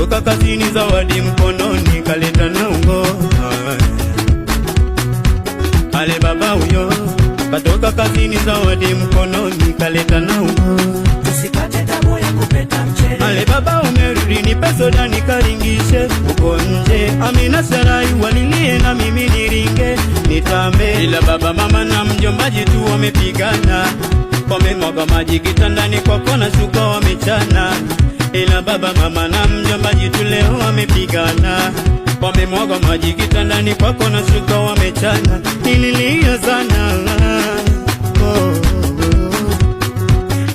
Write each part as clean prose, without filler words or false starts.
katoka kazini, zawadi mkononi kaleta na ungo. Ale baba huyo katoka kazini, zawadi mkononi kaleta na ungo. Tusikate tamaa ya kupeta mchele. Ale baba umerudi, nipe soda nikaringishe uko nje. Amina Sarai walilie na mimi niringe nitambe, ila baba mama na mjombaji tu wamepigana, wamemwaga maji kitandani kwako na shuka wamechana. Ila baba mama na mjombaji tu leo wamepigana, wamemwaga maji kitandani kwako na shuka wamechana. Nililia sana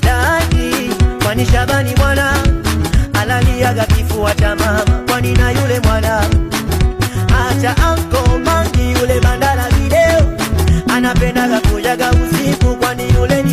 Dadi, kwani Shabani mwana alaliaga kifua cha mama, kwani na yule mwana acha anko Mangi yule bandala video anapendaga kujaga usiku, kwani yule ni